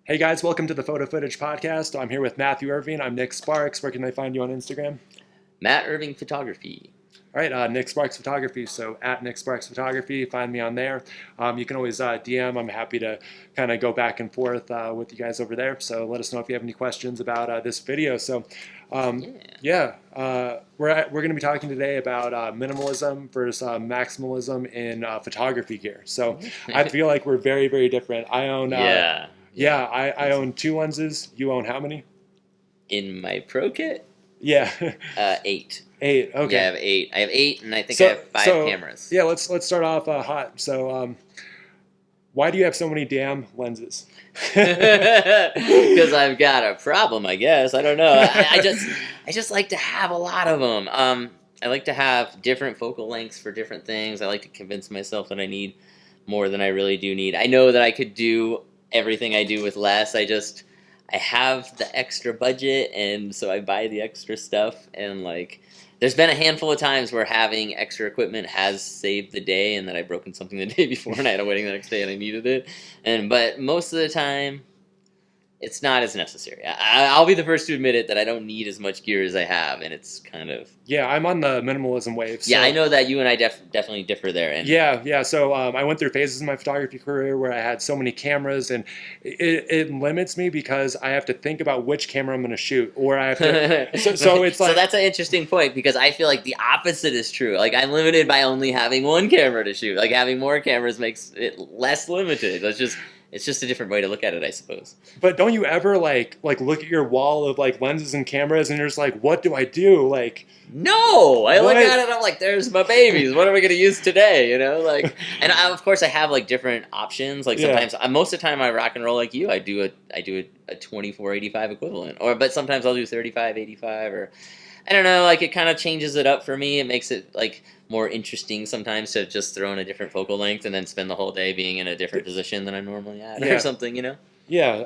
Hey guys, welcome to the Photo Footage Podcast. I'm here with Mathew Irving. I'm Nick Sparks. Where can they find you on Instagram? Matt Irving Photography. All right, Nick Sparks Photography. So at Nick Sparks Photography, find me on there. You can always DM. I'm happy to kind of go back and forth with you guys over there. So let us know if you have any questions about this video. So we're going to be talking today about minimalism versus maximalism in photography gear. So I feel like we're very, very different. I own I own two lenses. You own how many? In my Pro kit? Yeah. 8. 8. Okay. Yeah, I have 8. I have 8, and I think I have 5 cameras. Yeah, let's start off hot. So, why do you have so many damn lenses? Because I've got a problem, I guess. I don't know. I just like to have a lot of them. I like to have different focal lengths for different things. I like to convince myself that I need more than I really do need. I know that I could do everything I do with less. I have the extra budget, and so I buy the extra stuff, and like there's been a handful of times where having extra equipment has saved the day, and that I've broken something the day before and I had a wedding the next day and I needed it. But most of the time it's not as necessary. I'll be the first to admit it that I don't need as much gear as I have, and it's kind of... Yeah, I'm on the minimalism wave. So. Yeah, I know that you and I definitely differ there. And yeah. So I went through phases in my photography career where I had so many cameras, and it limits me because I have to think about which camera I'm going to shoot, or I have to... so it's like... So that's an interesting point, because I feel like the opposite is true. Like, I'm limited by only having one camera to shoot. Like, having more cameras makes it less limited. It's just a different way to look at it, I suppose. But don't you ever like look at your wall of like lenses and cameras and you're just like, what do I do? Like, no, I look at it and I'm like, there's my babies. What are we going to use today? You know, like, and of course I have like different options. Like sometimes, most of the time I rock and roll like you. I do a 24-85 equivalent, but sometimes I'll do 35-85, or I don't know. Like, it kind of changes it up for me. It makes it like more interesting sometimes to just throw in a different focal length and then spend the whole day being in a different position than I'm normally at, or something, you know? Yeah.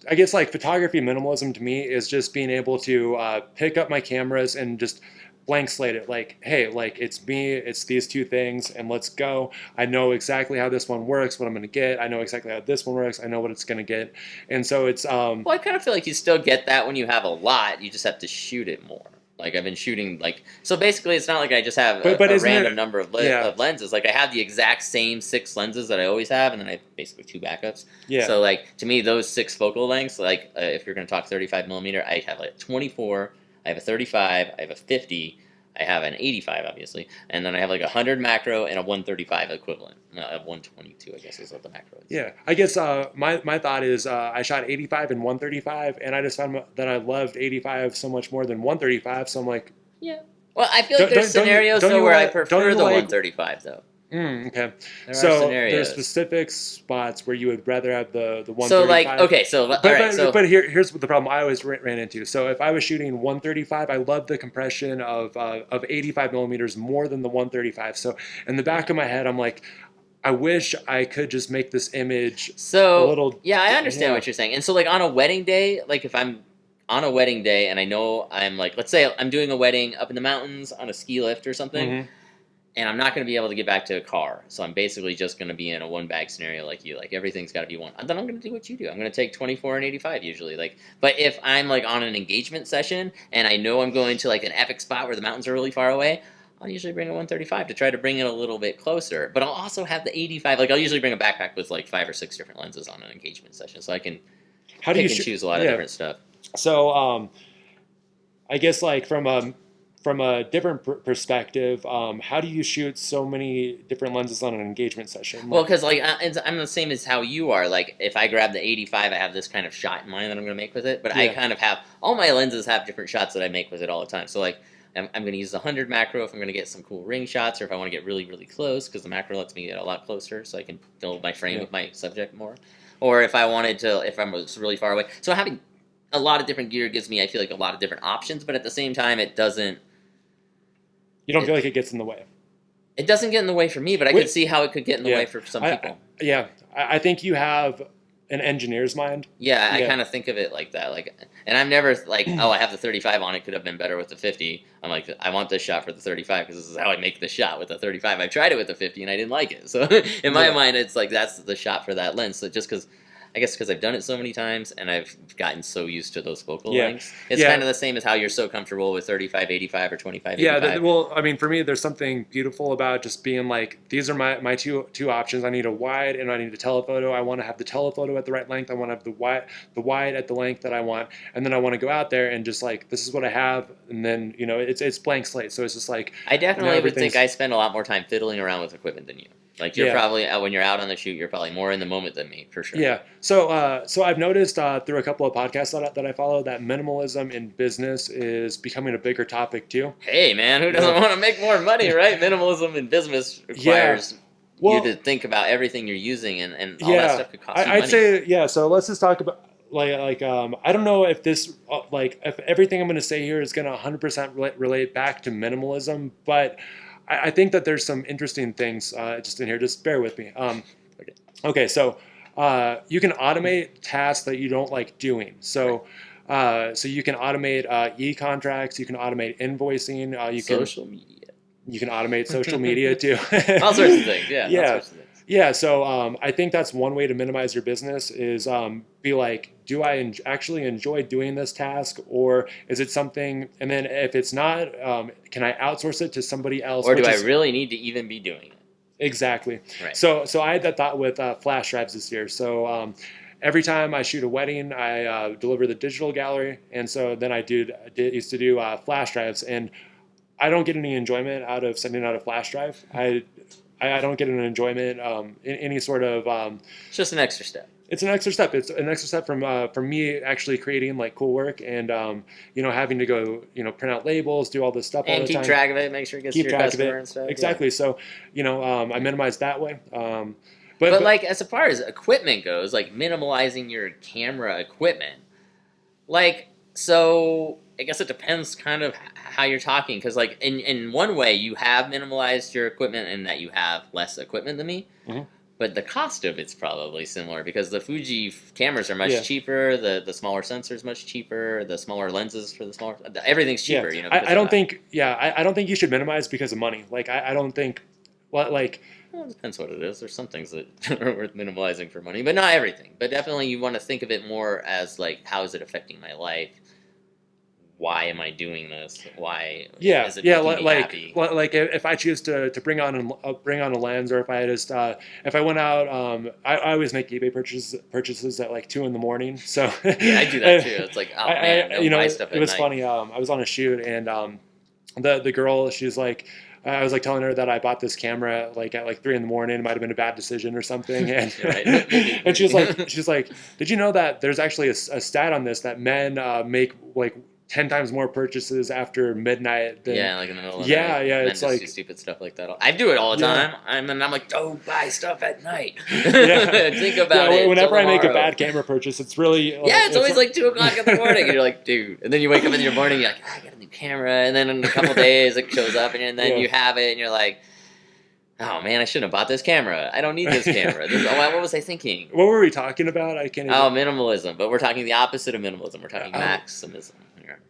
I guess like photography minimalism to me is just being able to pick up my cameras and just blank slate it. Like, hey, like it's me, it's these two things, and let's go. I know exactly how this one works, what I'm going to get. I know exactly how this one works. I know what it's going to get. And so it's... Well, I kind of feel like you still get that when you have a lot. You just have to shoot it more. Like, I've been shooting, like... So, basically, it's not like I just have a random number of lenses. Like, I have the exact same 6 lenses that I always have, and then I have basically 2 backups. Yeah. So, like, to me, those 6 focal lengths, like, if you're going to talk 35mm, I have, like, 24, I have a 35, I have a 50, I have an 85, obviously, and then I have, like, a 100 macro and a 135 equivalent. A 122, I guess, is what the macro is. Yeah. I guess my thought is I shot 85 and 135, and I just found that I loved 85 so much more than 135, so I'm like... Yeah. Well, I feel like there's scenarios, though, where I prefer the 135, though. Okay. So there's specific spots where you would rather have the 135. So, like, okay, but here's the problem I always ran into. So if I was shooting 135, I love the compression of 85 millimeters more than the 135. So in the back of my head, I'm like, I wish I could just make this image a little... Yeah, I understand what you're saying. And so, like, on a wedding day, like, if I'm on a wedding day and I know I'm, like, let's say I'm doing a wedding up in the mountains on a ski lift or something, and I'm not going to be able to get back to a car, so I'm basically just going to be in a one-bag scenario like you. Like, everything's got to be one. Then I'm going to do what you do. I'm going to take 24 and 85 usually. Like, but if I'm, like, on an engagement session and I know I'm going to, like, an epic spot where the mountains are really far away, I'll usually bring a 135 to try to bring it a little bit closer. But I'll also have the 85. Like, I'll usually bring a backpack with, like, 5 or 6 different lenses on an engagement session, so I can pick and choose a lot of different stuff. So, I guess, like, from a different perspective, how do you shoot so many different lenses on an engagement session? Well, because, like, I'm the same as how you are. Like, if I grab the 85, I have this kind of shot in mind that I'm going to make with it. But I kind of have... All my lenses have different shots that I make with it all the time. So, like, I'm going to use the 100 macro if I'm going to get some cool ring shots, or if I want to get really, really close, because the macro lets me get a lot closer, so I can build my frame with my subject more. Or if I wanted to... If I'm really far away. So having a lot of different gear gives me, I feel like, a lot of different options, but at the same time, it doesn't... You don't feel like it gets in the way? It doesn't get in the way for me, but I could see how it could get in the way for some people. I think you have an engineer's mind. Yeah, I kind of think of it like that. Like, and I'm never like, oh, I have the 35 on. It could have been better with the 50. I'm like, I want this shot for the 35 because this is how I make the shot with the 35. I tried it with the 50 and I didn't like it. So in my mind, it's like that's the shot for that lens. So just because I guess because I've done it so many times and I've gotten so used to those focal Yeah. lengths. It's Yeah. kind of the same as how you're so comfortable with 35-85 or 25-85. Yeah, well, I mean, for me, there's something beautiful about just being like, these are my two options. I need a wide and I need a telephoto. I want to have the telephoto at the right length. I want to have the wide at the length that I want, and then I want to go out there and just like, this is what I have, and then it's blank slate. So it's just like, I definitely would think everything's- I spend a lot more time fiddling around with equipment than you. Like you're Yeah. probably when you're out on the shoot, you're probably more in the moment than me for sure. Yeah. So I've noticed through a couple of podcasts that I follow that minimalism in business is becoming a bigger topic too. Hey man, who doesn't want to make more money, right? Minimalism in business requires you to think about everything you're using and all that stuff could cost you money. I'd say yeah. So let's just talk about I don't know if this if everything I'm going to say here is going to 100% relate back to minimalism, but I think that there's some interesting things just in here. Just bear with me. Okay, so you can automate tasks that you don't like doing. So you can automate e-contracts. You can automate invoicing. Social media. You can automate social media too. All sorts of things. Yeah. Yeah. All sorts of things. Yeah, so I think that's one way to minimize your business is be like, do I actually enjoy doing this task, or is it something? And then if it's not, can I outsource it to somebody else? Or do I really need to even be doing it? Exactly. Right. So I had that thought with flash drives this year. So every time I shoot a wedding, I deliver the digital gallery, and so then I used to do flash drives, and I don't get any enjoyment out of sending out a flash drive. I don't get an enjoyment in any sort of. It's just an extra step. It's an extra step. It's an extra step from me actually creating like cool work and having to go print out labels, do all this stuff all And the time. keep track of it, make sure it gets to your customer and stuff. Exactly. Yeah. So I minimize that way. But like as far as equipment goes, like minimalizing your camera equipment, like so I guess it depends kind of how you're talking, because like in one way you have minimalized your equipment in that you have less equipment than me, but the cost of it's probably similar because the Fuji cameras are much cheaper, the smaller sensors much cheaper, the smaller lenses for the smaller everything's cheaper. I don't think I don't think you should minimize because of money. Like I don't think well, it depends what it is. There's some things that are worth minimalizing for money, but not everything. But definitely you want to think of it more as like, how is it affecting my life? Why am I doing this? Why is it making me happy? Like if I choose to bring on a lens, or if I just if I went out, I always make eBay purchases at like 2 a.m. So yeah, I do that too. It's like, oh man, don't buy stuff at night. It was funny. I was on a shoot, and the girl, she's like, I was like telling her that I bought this camera like at like 3 a.m. It might have been a bad decision or something, and and she's like, did you know that there's actually a stat on this that men make like 10 times more purchases after midnight than like in the middle of the night. Men it's like do stupid stuff like that. I do it all the time. I'm like, don't buy stuff at night. Think about it. Whenever I make a bad camera purchase, it's really it's always like 2 o'clock in the morning, and you're like, dude. And then you wake up in the morning, you're like, I got a new camera, and then in a couple days it shows up, and then you have it, and you're like, oh man, I shouldn't have bought this camera. I don't need this camera. What was I thinking? What were we talking about? I can't. Minimalism. But we're talking the opposite of minimalism. We're talking maximism.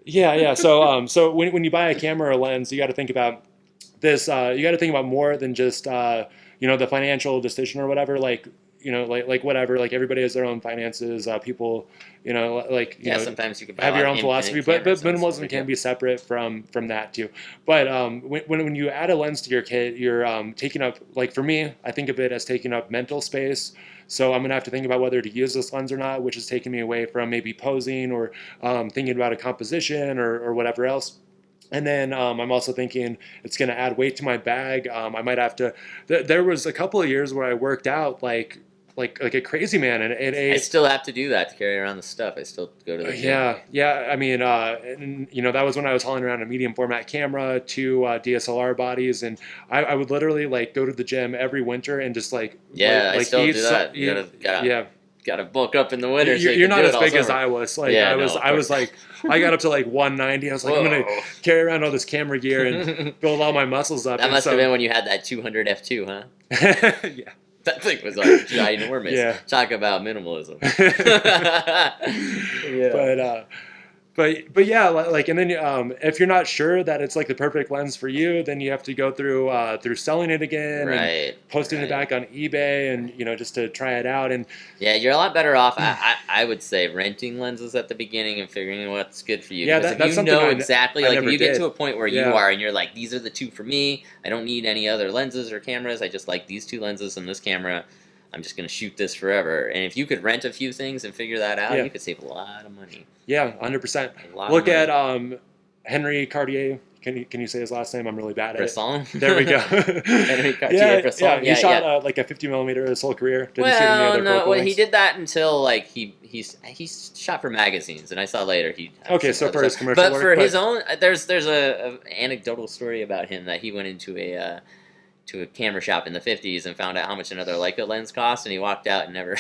Yeah. So when you buy a camera or a lens, you got to think about this. You got to think about more than just the financial decision or whatever. Like whatever. Like everybody has their own finances. People, sometimes you can have your own philosophy, but minimalism can be separate from that too. But when you add a lens to your kit, you're taking up, like for me, I think of it as taking up mental space. So I'm going to have to think about whether to use this lens or not, which is taking me away from maybe posing or thinking about a composition or whatever else. And then I'm also thinking it's going to add weight to my bag. I might have to. There was a couple of years where I worked out like a crazy man, and I still have to do that to carry around the stuff. I still go to the gym. Yeah. I mean, that was when I was hauling around a medium format camera, 2 DSLR bodies, and I would literally like go to the gym every winter and just I still do that. You gotta bulk up in the winter. You're not as big as I was. I was like, I got up to like 190. I was like, I'm gonna carry around all this camera gear and build all my muscles up. That must have been when you had that 200 f2, huh? Yeah. That thing was like ginormous. Talk about minimalism. but yeah, like, and then if you're not sure that it's like the perfect lens for you, then you have to go through selling it again and Right, posting it right. back on eBay, and just to try it out. And Yeah, you're a lot better off. I would say renting lenses at the beginning and figuring out what's good for you. yeah, Because that, if that's you something know exactly, I like if never you get to did. a point where you Yeah. are and you're like, these are the two for me. I don't need any other lenses or cameras. I just like these two lenses and this camera. I'm just gonna shoot this forever. And if you could rent a few things and figure that out, Yeah. you could save a lot of money. Yeah, 100%. A lot Look of at money. Henry Cartier. Can you say his last name? I'm really bad at it. Bresson? There we go. Henry Cartier Yeah, Bresson. he Yeah, shot yeah. like a 50 millimeter his whole career. Didn't shoot any Well, other no, focal well, he lengths. did that until like he shot for magazines, and I saw later he. Had Okay, some so other for his stuff. commercial but work, for but his own, there's a anecdotal story about him that he went into a camera shop in the 50s and found out how much another Leica lens cost, and he walked out and never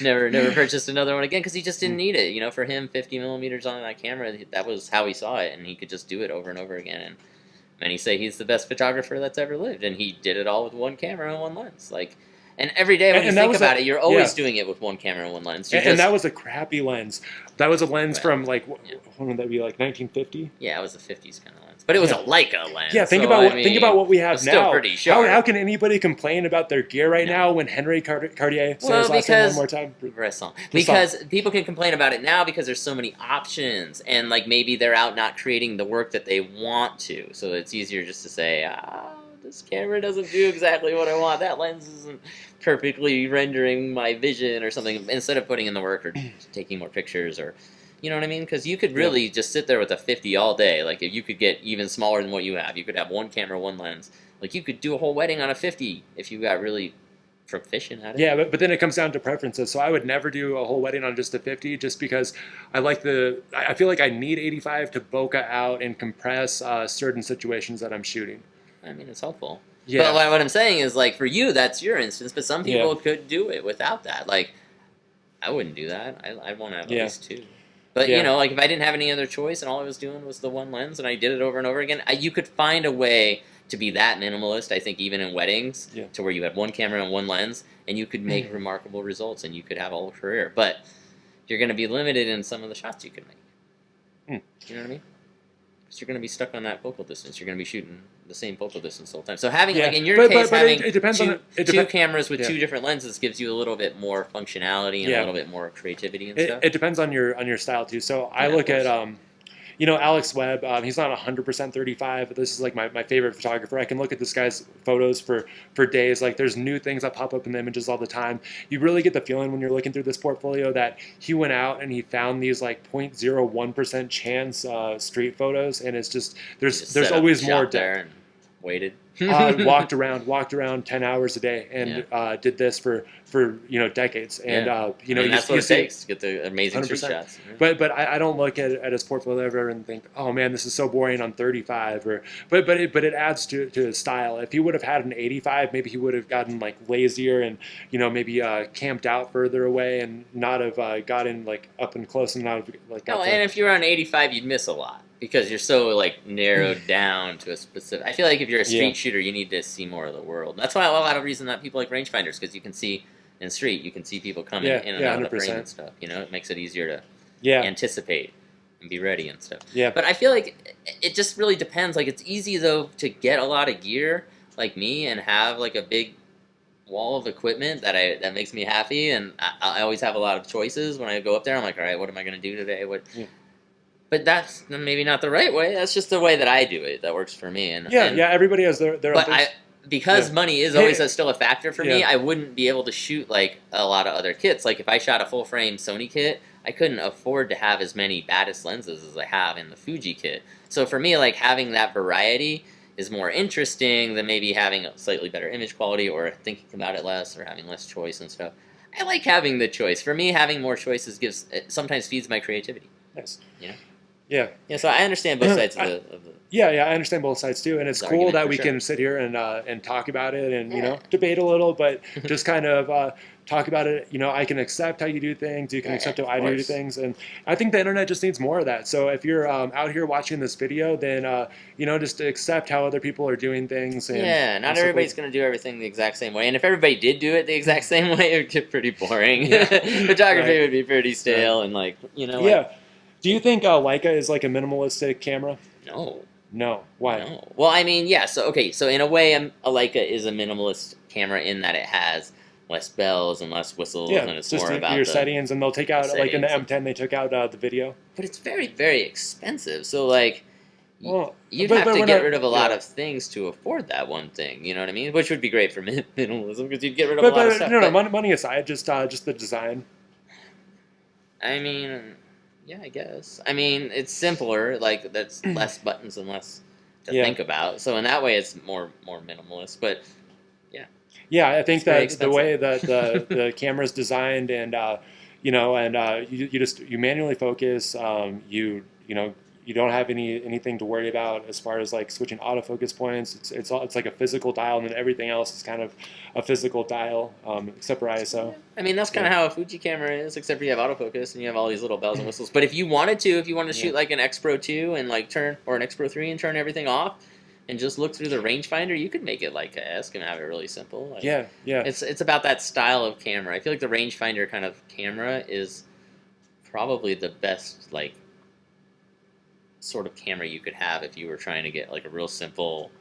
never purchased another one again because he just didn't need it. You know, for him, 50 millimeters on that camera, that was how he saw it, and he could just do it over and over again. And many say he's the best photographer that's ever lived, and he did it all with one camera and one lens. Like, and every day when you and that think was about it, you're always yeah. doing it with one camera and one lens. And that was a crappy lens. That was a lens Well, from like yeah. when would that be, like 1950? Yeah, it was a 50s kind of lens, but it was Yeah. a Leica lens. Yeah, think so, about I what mean, think about what we have it's still now. pretty sharp. How can anybody complain about their gear right No. now when Henry Cartier? Say Well, his last name one because more time. Bresson. Because people can complain about it now because there's so many options, and like maybe they're out not creating the work that they want to, so it's easier just to say, this camera doesn't do exactly what I want. That lens isn't perfectly rendering my vision or something. Instead of putting in the work or taking more pictures or. You know what I mean? Because you could really just sit there with a 50 all day. Like, if you could get even smaller than what you have, you could have one camera, one lens. Like, you could do a whole wedding on a 50 if you got really proficient at it. Yeah, but then it comes down to preferences. So I would never do a whole wedding on just a 50, just because I feel like I need 85 to bokeh out and compress certain situations that I'm shooting. I mean, it's helpful. Yeah. But what I'm saying is, like, for you, that's your instance. But some people could do it without that. Like, I wouldn't do that. I'd want to have at least two. But, you know, like if I didn't have any other choice and all I was doing was the one lens and I did it over and over again, you could find a way to be that minimalist, I think, even in weddings, to where you had one camera and one lens, and you could make remarkable results and you could have a whole career. But you're going to be limited in some of the shots you can make. You know what I mean? Because you're going to be stuck on that focal distance. You're going to be shooting the same focal distance the whole time. So having, like in your case, having it depends two cameras with two different lenses gives you a little bit more functionality and a little bit more creativity and stuff. It depends on your style too. So I look at Alex Webb. He's not 100% 35, but this is like my favorite photographer. I can look at this guy's photos for days. Like, there's new things that pop up in the images all the time. You really get the feeling when you're looking through this portfolio that he went out and he found these like 0.01% chance street photos, and it's just there's always more there and waited. Walked around 10 hours a day and did this for decades. And that's what it takes to get the amazing street shots. But I don't look at his portfolio ever and think, oh man, this is so boring on 35. But it adds to his style. If he would have had an 85, maybe he would have gotten like lazier and maybe camped out further away and not have gotten like up and close and not have like. No, and if you're on 85, you'd miss a lot. Because you're so like narrowed down to a specific. I feel like if you're a street shooter, you need to see more of the world. That's why a lot of reason that people like rangefinders, because you can see in the street, you can see people coming in and out of the frame and stuff. You know, it makes it easier to anticipate and be ready and stuff. Yeah. But I feel like it just really depends. Like, it's easy though to get a lot of gear like me and have like a big wall of equipment that makes me happy, and I always have a lot of choices when I go up there. I'm like, all right, what am I going to do today? But that's maybe not the right way. That's just the way that I do it. That works for me. And everybody has their but own things. Because money is always still a factor for me, I wouldn't be able to shoot like a lot of other kits. Like if I shot a full frame Sony kit, I couldn't afford to have as many baddest lenses as I have in the Fuji kit. So for me, like having that variety is more interesting than maybe having a slightly better image quality or thinking about it less or having less choice and stuff. I like having the choice. For me, having more choices sometimes feeds my creativity. Nice. You know? Yeah. So I understand both sides of the Yeah, I understand both sides too, and it's cool that we can sit here and talk about it and debate a little, but just kind of talk about it. I can accept how you do things, you can accept how I do things, and I think the internet just needs more of that. So if you're out here watching this video, then just accept how other people are doing things. And, not everybody's going to do everything the exact same way, and if everybody did do it the exact same way, it would get pretty boring. Photography would be pretty stale and like. Do you think Leica is like a minimalistic camera? No, No. Why? no. Well, I mean, yeah. So okay, so in a way, a Leica is a minimalist camera in that it has less bells and less whistles, Yeah, and it's just more your about settings, and they'll take out like in the settings. M10 they took out the video. But it's very, very expensive. So like, Well, you'd but have to we're get not. rid of a lot Yeah. of things to afford that one thing. You know what I mean? Which would be great for minimalism because you'd get rid of a But lot of stuff. no, But money aside, just the design. I mean, yeah, I guess. I mean, it's simpler. Like that's less buttons and less to Yeah. think about. So in that way, it's more minimalist. But yeah, Yeah, I think it's very that the way expensive. that the camera's designed, and you just you manually focus. You know you don't have anything to worry about as far as like switching autofocus points. It's like a physical dial, and then everything else is kind of a physical dial, except for Yeah. ISO. I mean, that's kind Yeah, of how a Fuji camera is, except for you have autofocus and you have all these little bells and whistles. But if you wanted to, if you wanted to yeah, shoot like an X Pro 2 and like turn, or an X Pro 3 and turn everything off and just look through the rangefinder, you could make it like a esque and have it really simple. Like yeah, yeah, it's about that style of camera. I feel like the rangefinder kind of camera is probably the best like sort of camera you could have if you were trying to get like a real simple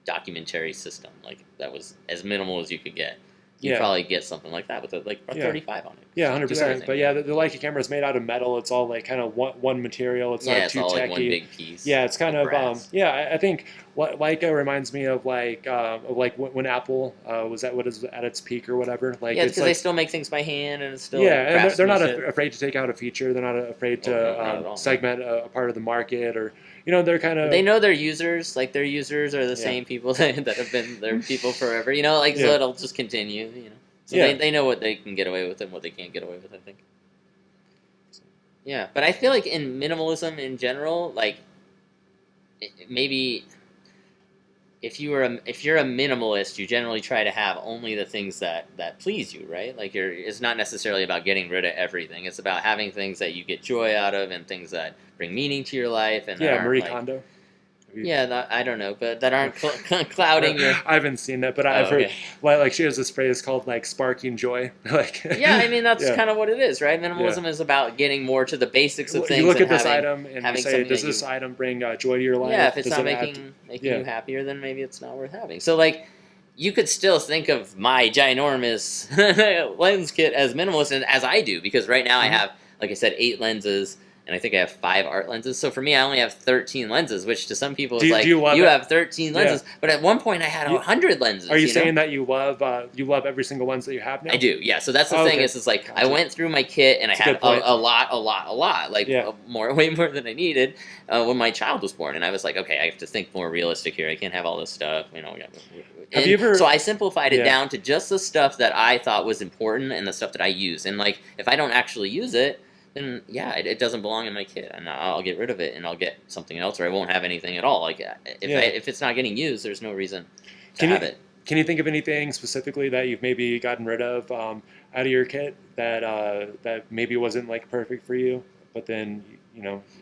documentary system, like that was as minimal as you could get. You'd yeah. probably get something like that with a Yeah. 35 on it. Yeah, You could do 100%. everything. But yeah, the Leica camera is made out of metal. It's all like kind of one material. It's Yeah, not it's too all like one techy. big piece Yeah, it's kind of of brass. yeah. I think Leica reminds me of like when Apple was at its peak or whatever. Like Yeah, it's because they like still make things by hand and it's still yeah, like and they're not craftsmanship. afraid to take out a feature. They're not afraid Oh no, to not at all. No. segment a part of the market, or they're kind But they of know their users, like their users are the yeah, same people that have been their people forever. Like so yeah, it'll just continue. So yeah, they know what they can get away with and what they can't get away with. I think. Yeah, but I feel like in minimalism in general, like maybe if you're a minimalist, you generally try to have only the things that please you, right? Like it's not necessarily about getting rid of everything. It's about having things that you get joy out of and things that bring meaning to your life and that yeah. aren't Marie like Kondo. yeah, I don't know, but that aren't clouding your. I haven't seen that, but I've Oh, heard okay. like she has this phrase called like sparking joy. Like Yeah, I mean that's yeah, kind of what it is, right? yeah. Minimalism is about getting more to the basics of You things look and at this having item and you having say, something does that this you. item bring joy to your Yeah, life? if it's Does not it add? making Yeah, you happier, then maybe it's not worth having. So like, you could still think of my ginormous lens kit as minimalist, and as I do, because right now I hmm have, like I said, 8 lenses, and I think I have 5 art lenses. So for me, I only have 13 lenses, which to some people is do like, you love you it? have 13 Yeah. lenses. But at one point, I had You, 100 lenses. are you saying that you love every single ones that you have I now? do, yeah. So that's the Oh, thing okay, is like I gotcha. went through my kit and I That's a had good point. a lot, like Yeah. way more than I needed when my child was born. And I was like, okay, I have to think more realistic here. I can't have all this stuff, Have you And so ever? I simplified it Yeah, down to just the stuff that I thought was important and the stuff that I use. And like, if I don't actually use it, then yeah, it doesn't belong in my kit, and I'll get rid of it and I'll get something else, or I won't have anything at all. Like yeah. if it's not getting used, there's no reason to Can have you it. can you think of anything specifically that you've maybe gotten rid of out of your kit that maybe wasn't like perfect for you, but then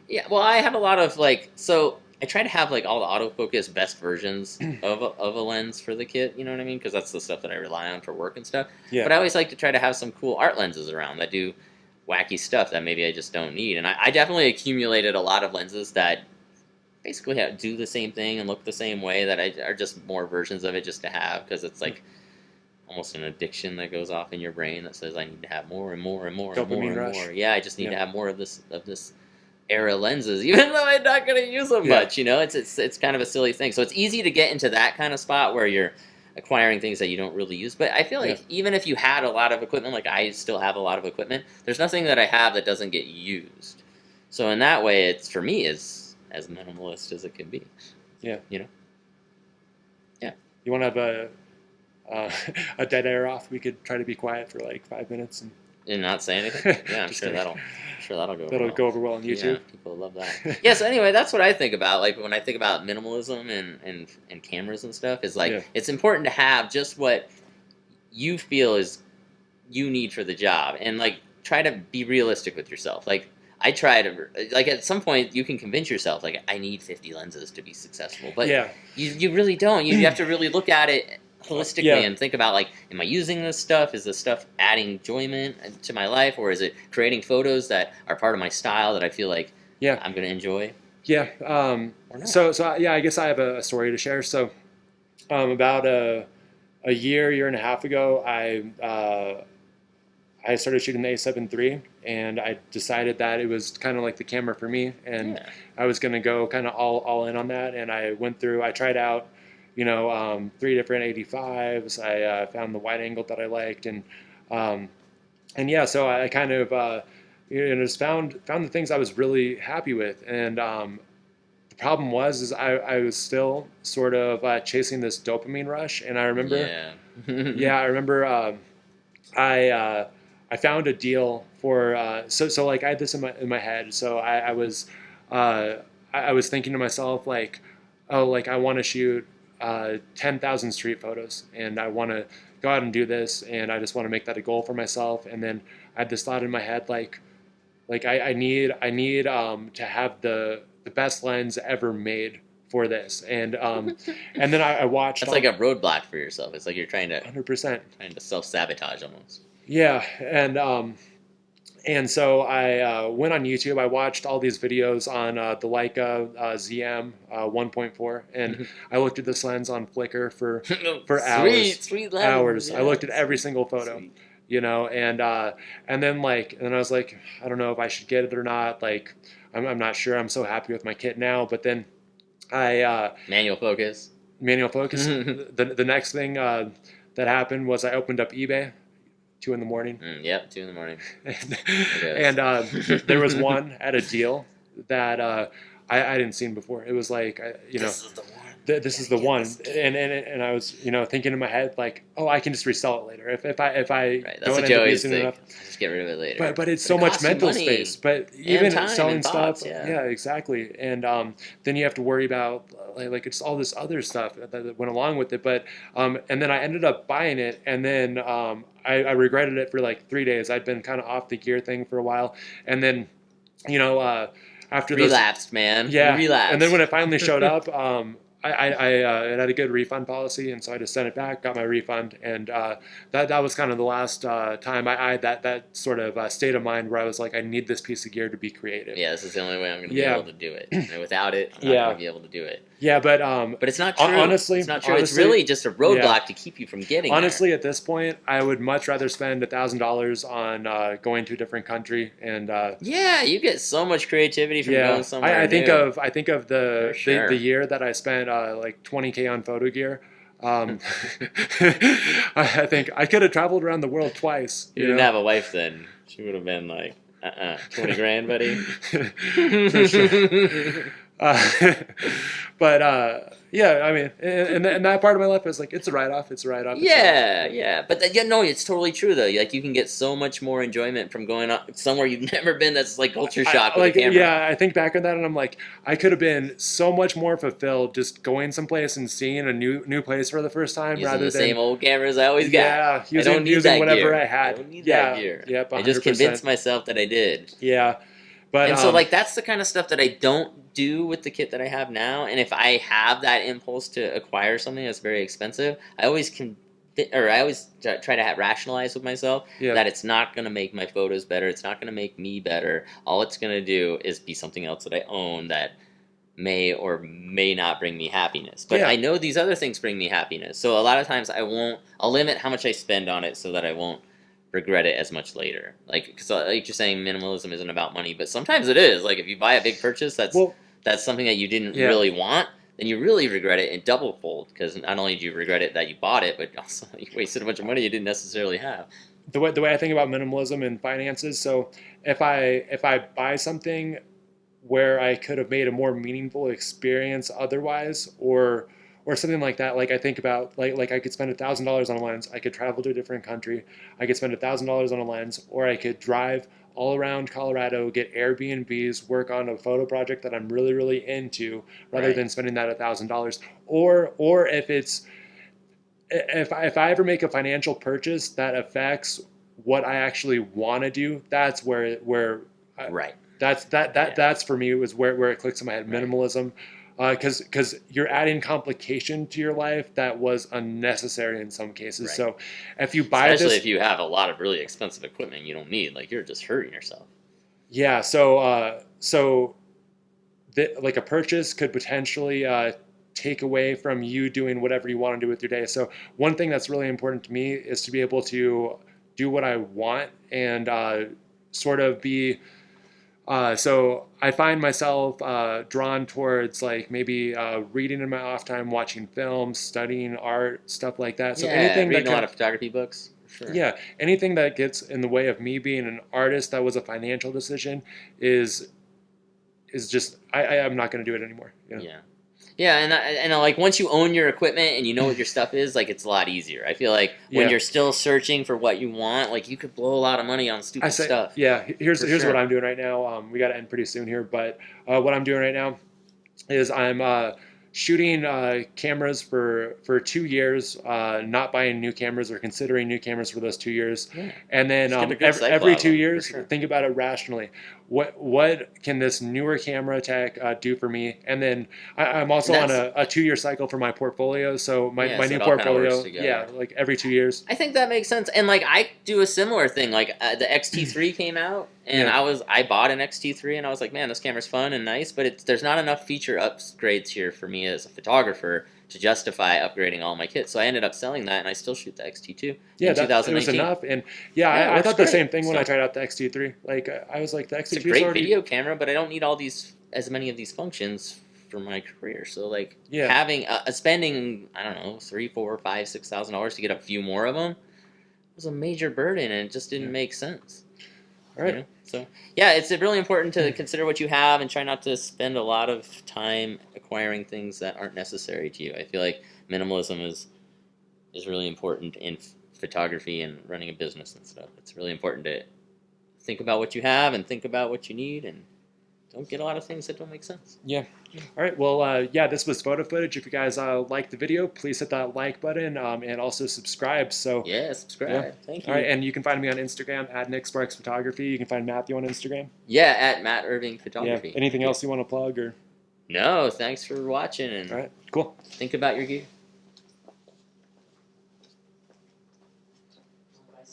Yeah, well, I have a lot of like, so I try to have like all the autofocus best versions of a lens for the kit. You know what I mean? Because that's the stuff that I rely on for work and stuff. yeah, But I always like to try to have some cool art lenses around that do wacky stuff that maybe I just don't need. And I definitely accumulated a lot of lenses that basically do the same thing and look the same way that are just more versions of it just to have because it's like almost an addiction that goes off in your brain that says I need to have more and more and more and more dopamine and rush. more. Yeah, I just need Yeah, to have more of this era lenses, even though I'm not going to use them yeah, much. It's kind of a silly thing. So it's easy to get into that kind of spot where you're acquiring things that you don't really use. But I feel yeah, like even if you had a lot of equipment, like I still have a lot of equipment, there's nothing that I have that doesn't get used. So in that way, it's for me is as minimalist as it can be. yeah. You know? Yeah. You want to have uh, a dead air off? We could try to be quiet for like 5 minutes and And not say anything. Yeah, just kidding. I'm sure that'll go over That'll well. go over well on Yeah, YouTube. people love that. Yeah, so anyway, that's what I think about. Like when I think about minimalism and cameras and stuff, is like Yeah, it's important to have just what you feel is you need for the job, and like try to be realistic with yourself. Like I try to like at some point you can convince yourself like I need 50 lenses to be successful, but yeah, you really don't. You have to really look at it holistically Yeah. and think about like, am I using this stuff? Is this stuff adding enjoyment to my life, or is it creating photos that are part of my style that I feel like Yeah. I'm gonna enjoy? Yeah. Or not? So yeah, I guess I have a story to share. So about a year and a half ago, I started shooting the A7 III, and I decided that it was kind of like the camera for me, and Yeah. I was going to go kind of all in on that. And I tried out, 3 different 85s. I found the wide angle that I liked, um, and yeah, so I kind of, just found the things I was really happy with. And the problem is I was still sort of chasing this dopamine rush, and I remember, Yeah. yeah, I remember. I found a deal for so like I had this in my head. So uh, I was thinking to myself like, oh, like I want to shoot 10,000 street photos, and I want to go out and do this, and I just want to make that a goal for myself. And then I had this thought in my head like I need to have the best lens ever made for this. And then I watched That's like a roadblock for yourself. It's like you're 100%. trying to self sabotage almost. Yeah, and so I went on YouTube. I watched all these videos on the Leica ZM 1.4, and I looked at this lens on Flickr for hours, Sweet lens. hours. I Yeah, looked at every single photo, sweet. and then I was like, I don't know if I should get it or not. Like, I'm not sure. I'm so happy with my kit now. But then I Manual focus. manual focus. The next thing that happened was I opened up eBay. 2 in the morning. Yep, 2 in the morning. and there was one at a deal that I didn't seen before. It was like, This is the one. this is the one, and I was thinking in my head like, oh, I can just resell it later if I Right, that's don't what end you up always using it think. enough. Just get rid of it later. But it's But so it much costs you mental money space. But even time selling and stuff, thoughts, yeah. yeah, exactly. And then you have to worry about like it's all this other stuff that went along with it. But and then I ended up buying it, and then I regretted it for like 3 days. I'd been kind of off the gear thing for a while, and then after those, Relapsed, man. yeah, Relapsed. and then when it finally showed up, it had a good refund policy, and so I just sent it back, got my refund, and that was kind of the last time I had that sort of state of mind where I was like, I need this piece of gear to be creative. Yeah, this is the only way I'm going to be Yeah. able to do it. And without it, I'm not Yeah. going to be able to do it. Yeah, but But it's not true. honestly, it's not true. It's honestly- really just a roadblock yeah. to keep you from getting honestly, at this point, I would much rather spend $1,000 on going to a different country and. there. Yeah, you get so much creativity from Yeah, going somewhere I think new. of For sure. the year that I spent like 20K on photo gear. I think I could have traveled around the world twice. You didn't have a wife then. She would have been like, 20 grand, buddy. For sure. But yeah, I mean, and that part of my life is like, it's a write off. It's a write off. Yeah. But no, it's totally true though. Like you can get so much more enjoyment from going somewhere you've never been. That's like culture shock with like, a camera. yeah, I think back on that, and I'm like, I could have been so much more fulfilled just going someplace and seeing a new place for the first time, Using rather the than same old cameras I always got. yeah, I don't need using that whatever gear. I had. I don't need yeah, that gear. Yep, 100%. I just convinced myself that I did. Yeah, but And so like that's the kind of stuff that I don't do with the kit that I have now. And if I have that impulse to acquire something that's very expensive, I always try to rationalize with myself yeah. that it's not going to make my photos better. It's not going to make me better. All it's going to do is be something else that I own that may or may not bring me happiness. But Yeah. I know these other things bring me happiness. So a lot of times I'll limit how much I spend on it so that I won't regret it as much later. Because like you're saying, minimalism isn't about money, but sometimes it is. Like if you buy a big purchase that's something that you didn't really want, then you really regret it in double fold, because not only do you regret it that you bought it, but also you wasted a bunch of money you didn't necessarily have. The way I think about minimalism and finances, so if I buy something where I could have made a more meaningful experience otherwise, or something like that, like I think about like I could spend $1,000 on a lens, I could travel to a different country, I could spend $1,000 on a lens, or I could drive all around Colorado, get Airbnbs, work on a photo project that I'm really, really into, rather Right. than spending that $1,000. Or if I ever make a financial purchase that affects what I actually want to do, that's where Right. that's Yeah. that's for me was where it clicks in my head. Right. Minimalism. because you're adding complication to your life that was unnecessary in some cases. Right. So if you buy Especially this, if you have a lot of really expensive equipment you don't need, like you're just hurting yourself. yeah, so like a purchase could potentially take away from you doing whatever you want to do with your day. So one thing that's really important to me is to be able to do what I want and sort of be. So I find myself drawn towards like maybe reading in my off time, watching films, studying art, stuff like that. So Yeah, anything that reading a lot of photography books, for sure. yeah, anything that gets in the way of me being an artist that was a financial decision is just I'm not going to do it anymore. Yeah. Yeah, and like once you own your equipment and you know what your stuff is, like it's a lot easier. I feel like when Yeah. you're still searching for what you want, like you could blow a lot of money on I stupid say, stuff. yeah. Here's For sure. what I'm doing right now. We got to end pretty soon here, but what I'm doing right now is I'm shooting cameras for 2 years, not buying new cameras or considering new cameras for those 2 years, Yeah. and then Just get a good cycle every out of 2 them, for years, sure. think about it rationally. What can this newer camera tech do for me? And then I'm also on And a 2 year cycle for my portfolio. So my Yeah, so new it all kinda works portfolio, together. yeah, like every 2 years. I think that makes sense. And like I do a similar thing. Like the XT3 came out, and Yeah. I bought an XT3, and I was like, man, this camera's fun and nice, but there's not enough feature upgrades here for me as a photographer to justify upgrading all my kits. So I ended up selling that, and I still shoot the XT2 Yeah, in that it was 2019. enough, and Yeah, it I works thought the great. same thing when I So tried out the XT3. Like I was like, the it's a XT3 is great already video camera, but I don't need as many of these functions for my career. So like yeah. having spending I don't know $3,000, $4,000, $5,000, $6,000 to get a few more of them was a major burden, and it just didn't Yeah. make sense. All right. So yeah, it's really important to consider what you have and try not to spend a lot of time acquiring things that aren't necessary to you. I feel like minimalism is really important in photography and running a business and stuff. It's really important to think about what you have and think about what you need, and don't get a lot of things that don't make sense. Yeah. All right. Well, yeah, this was photo footage. If you guys liked the video, please hit that like button and also subscribe. So, Yeah, subscribe. yeah. Thank you. All right. And you can find me on Instagram at Nick Sparks Photography. You can find Matthew on Instagram. Yeah, at Matt Irving Yeah. Photography. Anything else you want to plug or? No, thanks for watching, and All right. Cool. think about your gear.